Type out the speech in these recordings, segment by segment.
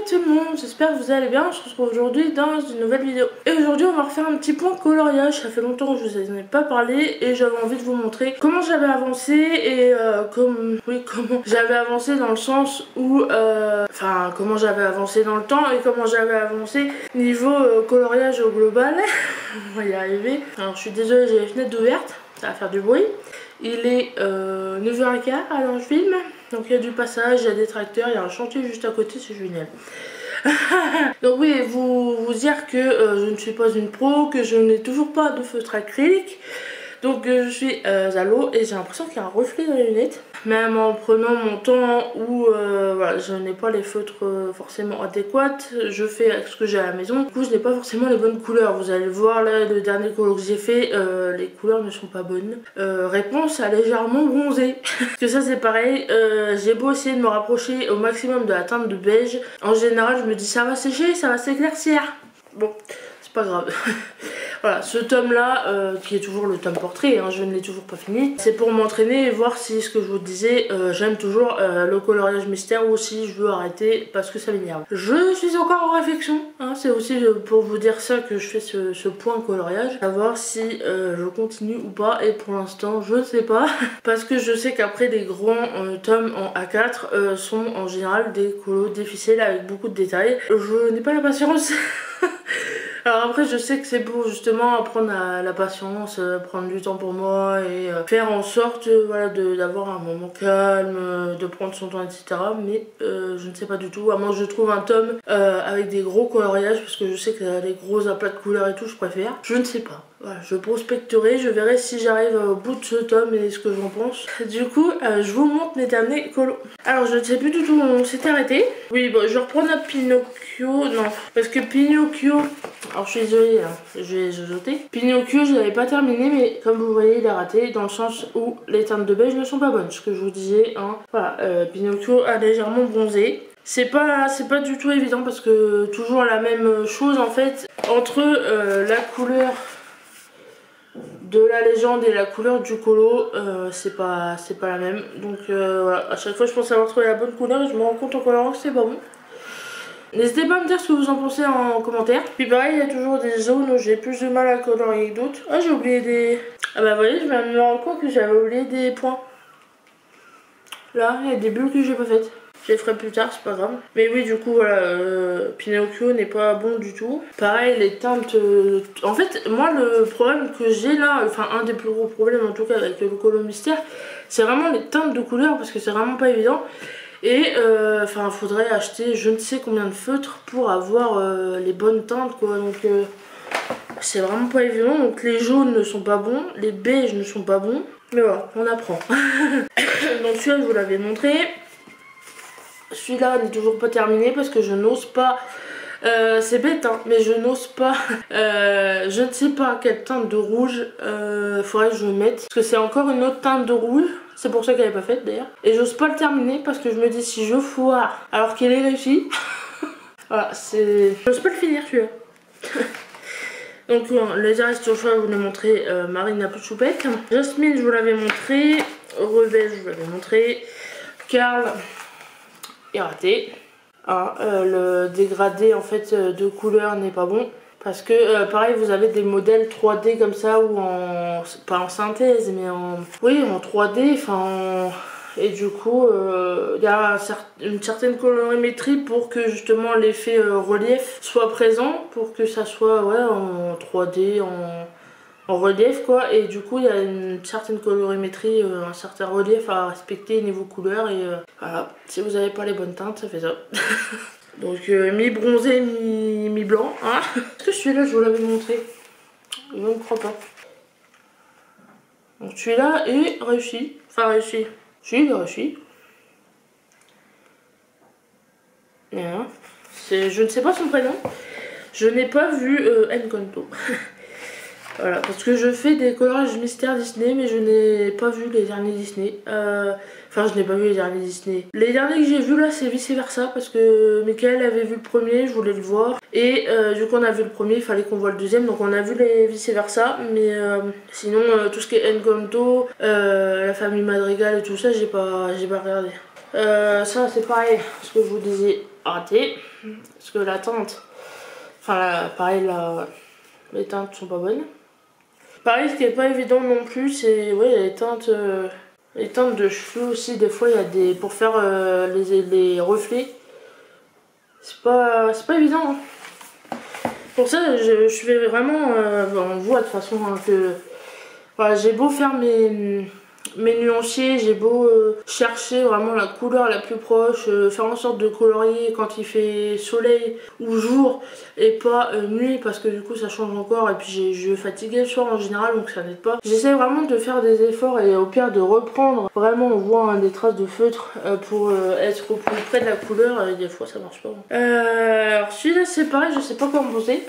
tout le monde, j'espère que vous allez bien. Je se retrouve aujourd'hui dans une nouvelle vidéo. Et aujourd'hui on va refaire un petit point coloriage. Ça fait longtemps que je vous en ai pas parlé et j'avais envie de vous montrer comment j'avais avancé et comment j'avais avancé dans le sens où comment j'avais avancé dans le temps et comment j'avais avancé niveau coloriage au global. On va y arriver. Alors je suis désolée, j'ai les fenêtres ouvertes, ça va faire du bruit. Il est 9h15 alors je filme. Donc il y a du passage, il y a des tracteurs, il y a un chantier juste à côté, c'est génial. Donc oui, vous dire que je ne suis pas une pro, que je n'ai toujours pas de feutre acrylique. Donc je suis à l'eau et j'ai l'impression qu'il y a un reflet dans les lunettes. Même en prenant mon temps où voilà, je n'ai pas les feutres forcément adéquats, je fais avec ce que j'ai à la maison. Du coup je n'ai pas forcément les bonnes couleurs. Vous allez le voir là, le dernier color que j'ai fait, les couleurs ne sont pas bonnes. Réponse à légèrement bronzé. Parce que ça c'est pareil, j'ai beau essayer de me rapprocher au maximum de la teinte de beige. En général je me dis ça va sécher, ça va s'éclaircir. Bon, c'est pas grave. Voilà, ce tome là, qui est toujours le tome portrait, hein, je ne l'ai toujours pas fini. C'est pour m'entraîner et voir si, ce que je vous disais, j'aime toujours le coloriage mystère ou si je veux arrêter parce que ça m'énerve. Je suis encore en réflexion, hein, c'est aussi pour vous dire ça que je fais ce point coloriage. À voir si je continue ou pas et pour l'instant je ne sais pas. Parce que je sais qu'après des grands tomes en A4 sont en général des colos difficiles avec beaucoup de détails. Je n'ai pas la patience. Alors après je sais que c'est pour justement apprendre la patience, prendre du temps pour moi et faire en sorte voilà, d'avoir un moment calme, de prendre son temps etc. Mais je ne sais pas du tout, à moins que je trouve un tome avec des gros coloriages parce que je sais que les gros aplats de couleurs et tout je préfère. Je ne sais pas. Voilà, je prospecterai, je verrai si j'arrive au bout de ce tome et ce que j'en pense. Du coup, je vous montre mes derniers colos. Alors, je ne sais plus du tout où on s'était arrêté. Oui, bon, je reprends notre Pinocchio. Non, parce que Pinocchio... Alors, je suis désolée, hein, je vais zozoter. Pinocchio, je l'avais pas terminé, mais comme vous voyez, il a raté dans le sens où les teintes de beige ne sont pas bonnes. Ce que je vous disais, hein. Voilà, Pinocchio a légèrement bronzé. C'est pas du tout évident parce que toujours la même chose en fait entre la couleur de la légende et la couleur du colo, c'est pas la même. Donc voilà, à chaque fois je pense avoir trouvé la bonne couleur et je me rends compte en colorant que c'est pas bon. N'hésitez pas à me dire ce que vous en pensez en commentaire. Puis pareil, il y a toujours des zones où j'ai plus de mal à colorier que d'autres. Ah, j'ai oublié des... Ah bah vous voyez, je me rends compte que j'avais oublié des points. Là, il y a des bulles que j'ai pas faites. Je les ferai plus tard, c'est pas grave. Mais oui, du coup, voilà, Pinocchio n'est pas bon du tout. Pareil, les teintes... En fait, moi, le problème que j'ai là, enfin, un des plus gros problèmes en tout cas avec le colo mystère, c'est vraiment les teintes de couleurs parce que c'est vraiment pas évident. Et enfin, faudrait acheter je ne sais combien de feutres pour avoir les bonnes teintes, quoi. Donc, c'est vraiment pas évident. Donc, les jaunes ne sont pas bons, les beiges ne sont pas bons. Mais voilà, on apprend. Donc, celui-là, je vous l'avais montré. Celui-là n'est toujours pas terminé parce que je n'ose pas, c'est bête hein, mais je n'ose pas, je ne sais pas quelle teinte de rouge faudrait que je mette. Parce que c'est encore une autre teinte de rouge, c'est pour ça qu'elle n'est pas faite d'ailleurs. Et j'ose pas le terminer parce que je me dis si je foire alors qu'elle est réussie, voilà c'est... J'ose pas le finir celui-là. Donc les restes au choix je vous l'ai montré, Marine n'a plus de choupette. Jasmine je vous l'avais montré, Rebelle je vous l'avais montré, Carl... raté. Ah, le dégradé en fait de couleur n'est pas bon parce que pareil vous avez des modèles 3D comme ça ou en pas en synthèse mais en oui en 3D enfin et du coup il y a une certaine colorimétrie pour que justement l'effet relief soit présent pour que ça soit ouais en 3D en relief quoi, et du coup il y a une certaine colorimétrie, un certain relief à respecter niveau couleur et voilà, si vous n'avez pas les bonnes teintes ça fait ça. Donc mi bronzé mi blanc hein. Est-ce que celui-là je vous l'avais montré? Je ne crois pas. Donc celui-là est réussi, enfin réussi, si il est réussi. Voilà. Je ne sais pas son prénom, je n'ai pas vu Encanto. Voilà, parce que je fais des coloriages mystères Disney, mais je n'ai pas vu les derniers Disney. Enfin, je n'ai pas vu les derniers Disney. Les derniers que j'ai vus là, c'est vice versa, parce que Michael avait vu le premier, je voulais le voir. Et vu qu'on a vu le premier, il fallait qu'on voit le deuxième, donc on a vu les vice versa. Mais sinon, tout ce qui est Encanto, la famille Madrigal et tout ça, j'ai pas regardé. Ça, c'est pareil, ce que je vous disais. raté. Parce que la teinte, enfin pareil, les teintes sont pas bonnes. Pareil, ce qui est pas évident non plus, c'est les teintes de cheveux aussi. Des fois, il y a des pour faire les reflets. C'est pas évident. Hein. Pour ça, je fais vraiment, on voit de toute façon hein, que voilà, j'ai beau faire mes nuanciers, j'ai beau chercher vraiment la couleur la plus proche, faire en sorte de colorier quand il fait soleil ou jour et pas nuit parce que du coup ça change encore et puis je vais fatiguer le soir en général donc ça n'aide pas. J'essaie vraiment de faire des efforts et au pire de reprendre. Vraiment on voit hein, des traces de feutre pour être au plus près de la couleur et des fois ça marche pas. Alors celui-là c'est pareil, je sais pas quoi en penser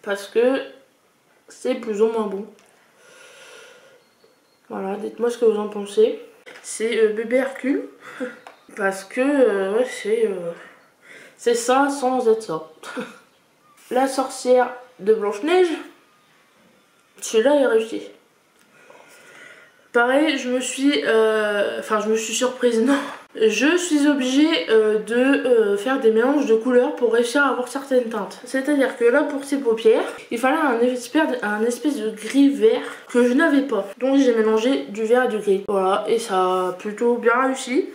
parce que c'est plus ou moins bon. Voilà, dites-moi ce que vous en pensez. C'est bébé Hercule. Parce que ouais, c'est ça sans être ça. La sorcière de Blanche-Neige. Celui-là est réussi. Pareil, je me suis surprise, non. Je suis obligée de faire des mélanges de couleurs pour réussir à avoir certaines teintes. C'est-à-dire que là, pour ces paupières, il fallait un espèce de gris vert que je n'avais pas. Donc j'ai mélangé du vert et du gris. Voilà, et ça a plutôt bien réussi.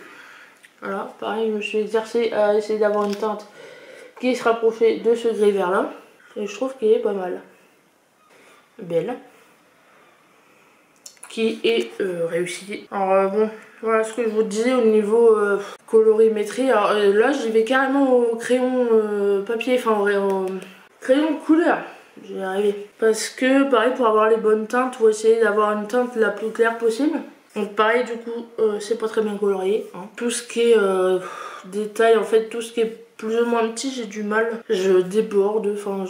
Voilà, pareil, je me suis exercée à essayer d'avoir une teinte qui se rapprochait de ce gris vert là. Et je trouve qu'il est pas mal. Belle. Qui est réussi. Alors bon, voilà ce que je vous disais au niveau colorimétrie. Alors là j'y vais carrément au crayon papier, enfin au crayon couleur. Je vais y arriver. Parce que pareil pour avoir les bonnes teintes, faut essayer d'avoir une teinte la plus claire possible. Donc pareil du coup c'est pas très bien colorié. Hein. Tout ce qui est détail, en fait tout ce qui est plus ou moins petit j'ai du mal. Je déborde, enfin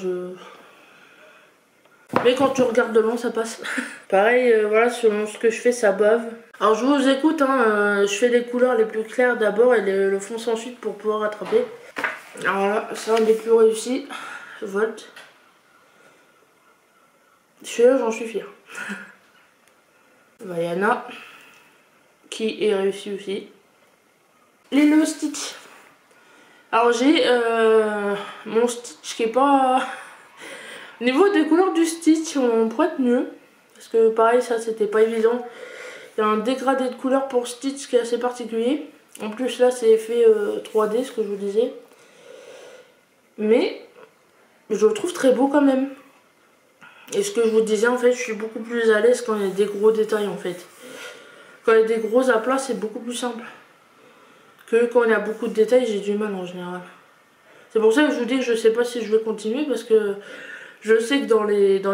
mais quand tu regardes de loin ça passe. Pareil voilà selon ce que je fais ça bave. Alors je vous écoute hein, je fais les couleurs les plus claires d'abord et le fonce ensuite pour pouvoir rattraper. Alors là c'est un des plus réussis. Volt. Celui-là j'en suis fière. Vaiana qui est réussi aussi. Les Stitch. Alors j'ai mon Stitch qui est pas... Au niveau des couleurs du Stitch, on pourrait être mieux. Parce que pareil, ça c'était pas évident. Il y a un dégradé de couleurs pour Stitch qui est assez particulier. En plus là c'est effet 3D, ce que je vous disais. Mais je le trouve très beau quand même. Et ce que je vous disais en fait, je suis beaucoup plus à l'aise quand il y a des gros détails en fait. Quand il y a des gros aplats, c'est beaucoup plus simple. Que quand il y a beaucoup de détails, j'ai du mal en général. C'est pour ça que je vous dis que je sais pas si je vais continuer parce que... Je sais que dans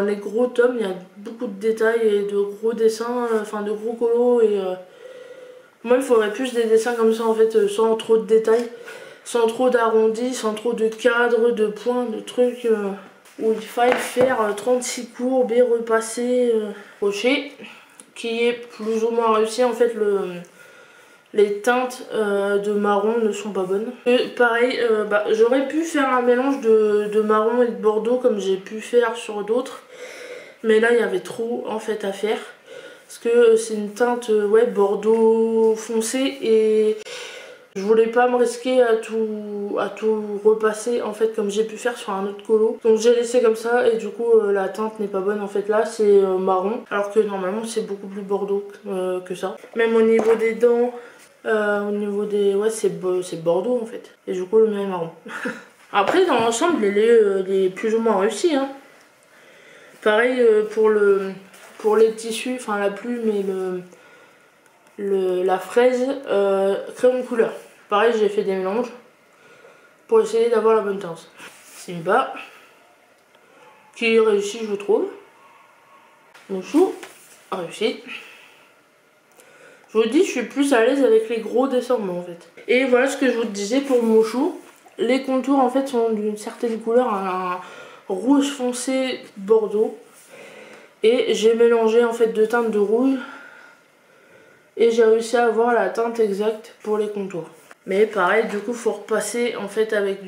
les gros tomes, il y a beaucoup de détails et de gros dessins, enfin de gros colos et moi il faudrait plus des dessins comme ça en fait, sans trop de détails, sans trop d'arrondis, sans trop de cadres, de points, de trucs où il faille faire 36 courbes et repasser. Rocher, qui est plus ou moins réussi en fait les teintes de marron ne sont pas bonnes. Et pareil, j'aurais pu faire un mélange de marron et de bordeaux comme j'ai pu faire sur d'autres. Mais là, il y avait trop en fait à faire. Parce que c'est une teinte bordeaux foncé et je voulais pas me risquer à tout repasser en fait comme j'ai pu faire sur un autre colo. Donc j'ai laissé comme ça et du coup la teinte n'est pas bonne en fait. Là c'est marron alors que normalement c'est beaucoup plus bordeaux que ça. Même au niveau des dents... au niveau des... Ouais c'est bordeaux en fait. Et du coup le mien est marron. Après dans l'ensemble il est plus ou moins réussi hein. Pareil pour les tissus, enfin la plume et la fraise, crayon couleur. Pareil j'ai fait des mélanges pour essayer d'avoir la bonne teinte. Simba qui est réussi je trouve. Mouchou réussi. Je vous dis, je suis plus à l'aise avec les gros dessins moi en fait. Et voilà ce que je vous disais pour mon chou. Les contours en fait sont d'une certaine couleur, un rouge foncé bordeaux. Et j'ai mélangé en fait deux teintes de rouge. Et j'ai réussi à avoir la teinte exacte pour les contours. Mais pareil, du coup, faut repasser en fait avec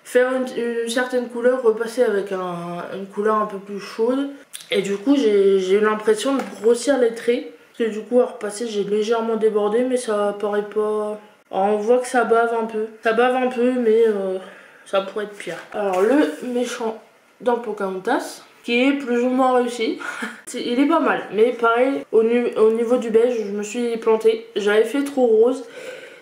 faire une certaine couleur, repasser avec une couleur un peu plus chaude. Et du coup, j'ai eu l'impression de grossir les traits. Et du coup à repasser j'ai légèrement débordé mais ça paraît pas Alors, on voit que ça bave un peu. Ça bave un peu, mais ça pourrait être pire. Alors, le méchant dans Pocahontas, qui est plus ou moins réussi. Il est pas mal, mais pareil, au niveau du beige, je me suis plantée. J'avais fait trop rose.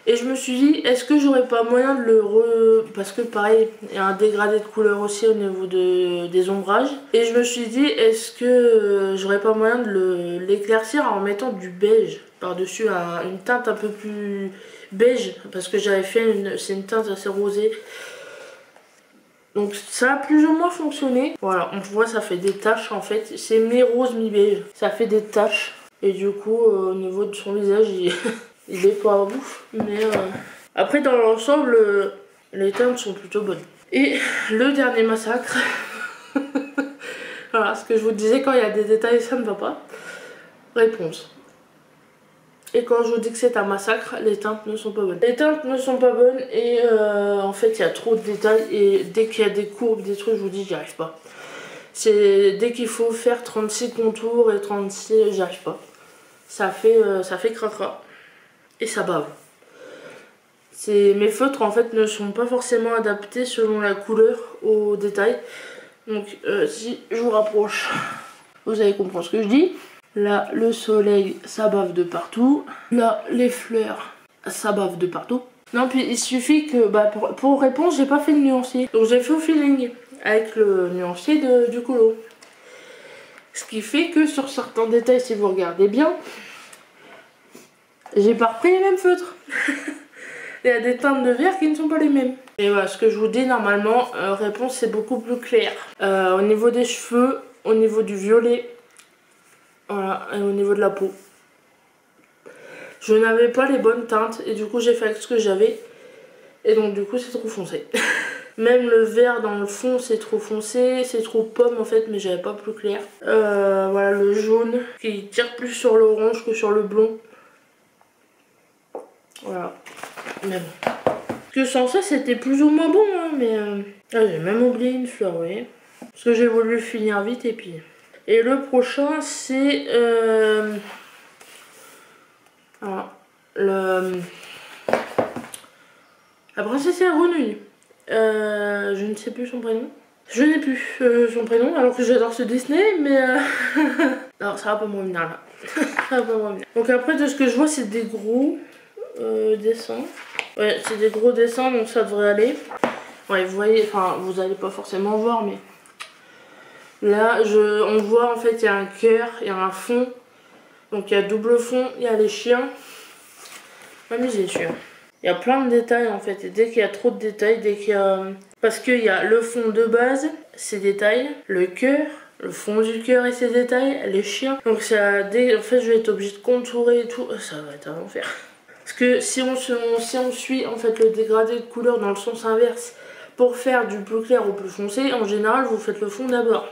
Et je me suis dit, est-ce que j'aurais pas moyen de Parce que pareil, il y a un dégradé de couleur aussi au niveau des ombrages. Et je me suis dit, est-ce que j'aurais pas moyen de l'éclaircir en mettant du beige par-dessus, une teinte un peu plus beige. Parce que j'avais fait c'est une teinte assez rosée. Donc ça a plus ou moins fonctionné. Voilà, on voit ça fait des taches en fait. C'est mi-rose, mi-beige. Ça fait des taches. Et du coup, au niveau de son visage, il est pas ouf, mais après dans l'ensemble, les teintes sont plutôt bonnes. Et le dernier massacre, voilà, ce que je vous disais, quand il y a des détails, ça ne va pas. Réponse. Et quand je vous dis que c'est un massacre, les teintes ne sont pas bonnes. Les teintes ne sont pas bonnes et en fait il y a trop de détails et dès qu'il y a des courbes, des trucs, je vous dis, j'y arrive pas. C'est dès qu'il faut faire 36 contours et 36, j'y arrive pas. Ça fait cracra. Et ça bave. Mes feutres en fait ne sont pas forcément adaptés selon la couleur aux détails. Donc si je vous rapproche, vous allez comprendre ce que je dis. Là le soleil ça bave de partout. Là les fleurs ça bave de partout. Non puis il suffit que pour réponse j'ai pas fait de nuancier. Donc j'ai fait au feeling avec le nuancier du colo. Ce qui fait que sur certains détails, si vous regardez bien, j'ai pas repris les mêmes feutres. Il y a des teintes de vert qui ne sont pas les mêmes. Et voilà, ce que je vous dis normalement, réponse c'est beaucoup plus clair. Au niveau des cheveux, au niveau du violet, voilà, et au niveau de la peau. Je n'avais pas les bonnes teintes et du coup j'ai fait avec ce que j'avais. Et donc du coup c'est trop foncé. Même le vert dans le fond c'est trop foncé, c'est trop pomme en fait, mais j'avais pas plus clair. Voilà le jaune qui tire plus sur l'orange que sur le blond. Voilà. Mais bon. Que sans ça, c'était plus ou moins bon, hein, mais... Ah, j'ai même oublié une fleur, vous voyez. Parce que j'ai voulu finir vite, et puis... Et le prochain, c'est... Alors, la princesse et la grenouille. Je ne sais plus son prénom. Je n'ai plus son prénom, alors que j'adore ce Disney, mais... Alors, ça va pas me revenir, là. Ça va pas me revenir. Donc après, de ce que je vois, c'est des gros... dessins. Ouais, c'est des gros dessins, donc ça devrait aller. Ouais, vous voyez, enfin, vous allez pas forcément voir, mais là, on voit en fait, il y a un cœur, il y a un fond. Donc il y a double fond, il y a les chiens. Amusez, sûr. Il y a plein de détails en fait, et dès qu'il y a trop de détails, dès qu'il y a... Parce qu'il y a le fond de base, ses détails, le cœur, le fond du cœur et ses détails, les chiens. Donc ça, en fait, je vais être obligée de contourer et tout. Ça va être un enfer. Parce que si on suit en fait le dégradé de couleur dans le sens inverse pour faire du plus clair au plus foncé, en général vous faites le fond d'abord.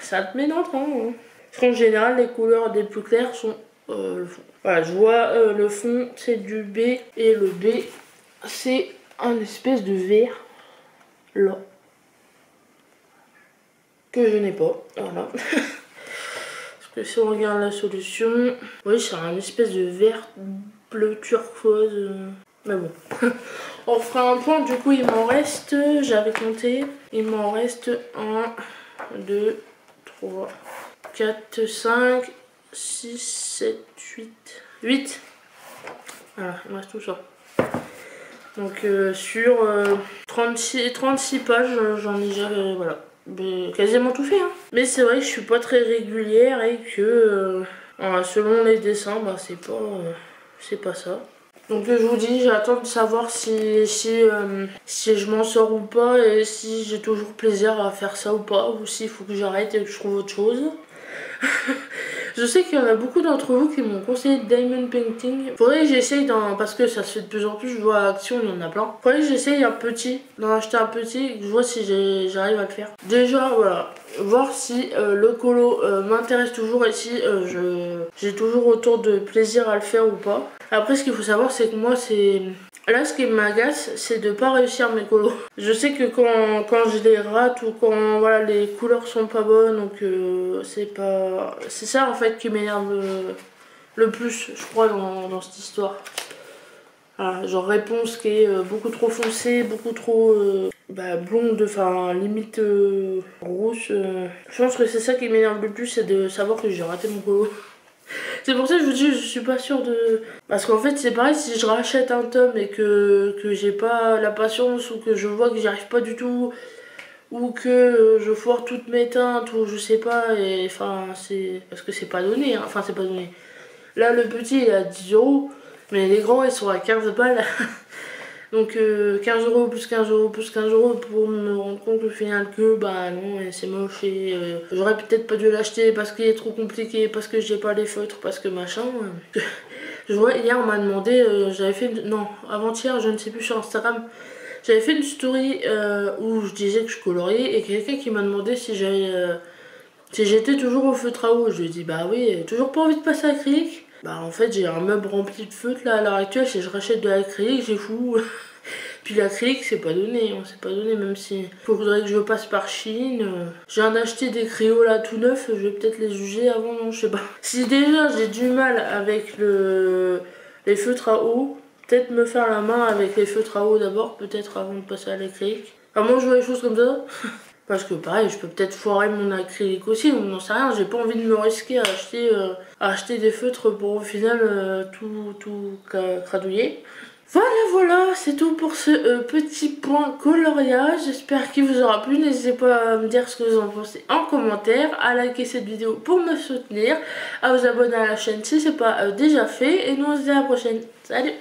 Ça te met dans le temps, hein. Parce qu'en général les couleurs des plus clairs sont le fond. Voilà, je vois le fond c'est du B et le B c'est un espèce de vert là que je n'ai pas. Voilà. Que si on regarde la solution, oui c'est un espèce de vert bleu turquoise, mais bon. On fera un point, du coup il m'en reste, j'avais compté, il m'en reste 1, 2, 3, 4, 5, 6, 7, 8. Voilà, il me reste tout ça. Donc sur 36 pages, j'en ai déjà, voilà. Quasiment tout fait, hein. Mais c'est vrai que je suis pas très régulière et que selon les dessins, c'est pas ça. Donc je vous dis, j'attends de savoir si je m'en sors ou pas et si j'ai toujours plaisir à faire ça ou pas, ou s'il faut que j'arrête et que je trouve autre chose. Je sais qu'il y en a beaucoup d'entre vous qui m'ont conseillé Diamond Painting. Faudrait que j'essaye parce que ça se fait de plus en plus, je vois à Action, il y en a plein. Faudrait que j'essaye d'en acheter un petit, et que je vois si j'arrive à le faire. Déjà, voilà, voir si le colo m'intéresse toujours et si j'ai toujours autant de plaisir à le faire ou pas. Après, ce qu'il faut savoir, c'est que moi, là, ce qui m'agace, c'est de pas réussir mes colos. Je sais que quand je les rate ou quand voilà, les couleurs sont pas bonnes, donc c'est ça en fait qui m'énerve le plus, je crois, dans cette histoire. Voilà, genre réponse qui est beaucoup trop foncée, beaucoup trop blonde, enfin limite rousse. Je pense que c'est ça qui m'énerve le plus, c'est de savoir que j'ai raté mon colo. C'est pour ça que je vous dis, je suis pas sûre de... Parce qu'en fait, c'est pareil, si je rachète un tome et que j'ai pas la patience ou que je vois que j'y arrive pas du tout ou que je foire toutes mes teintes ou je sais pas, et enfin, c'est... Parce que c'est pas donné, hein. Enfin, c'est pas donné. Là, le petit, il est à 10 euros, mais les grands, ils sont à 15 balles. Donc 15 euros plus 15 euros plus 15 euros pour me rendre compte au final que bah non c'est moche et j'aurais peut-être pas dû l'acheter parce qu'il est trop compliqué, parce que j'ai pas les feutres, parce que machin. Je vois hier on m'a demandé, j'avais fait non avant-hier je ne sais plus sur Instagram, j'avais fait une story où je disais que je coloriais et quelqu'un qui m'a demandé si j'étais toujours au feutre à eau. Je lui ai dit bah oui, toujours pas envie de passer à l'acrylique. Bah en fait j'ai un meuble rempli de feutres là à l'heure actuelle, si je rachète de l'acrylique j'ai fou. Puis l'acrylique c'est pas donné, hein, c'est pas donné même si faudrait que je passe par Chine. Je viens d'acheter des crayons là tout neufs, je vais peut-être les juger avant, non, je sais pas. Si déjà j'ai du mal avec les feutres à eau, peut-être me faire la main avec les feutres à eau d'abord, peut-être avant de passer à l'acrylique. À moins je vois les choses comme ça. Parce que pareil, je peux peut-être foirer mon acrylique aussi, on n'en sait rien, j'ai pas envie de me risquer à acheter des feutres pour au final tout cradouiller. Voilà, c'est tout pour ce petit point coloriage. J'espère qu'il vous aura plu. N'hésitez pas à me dire ce que vous en pensez en commentaire, à liker cette vidéo pour me soutenir, à vous abonner à la chaîne si c'est pas déjà fait. Et nous on se dit à la prochaine. Salut!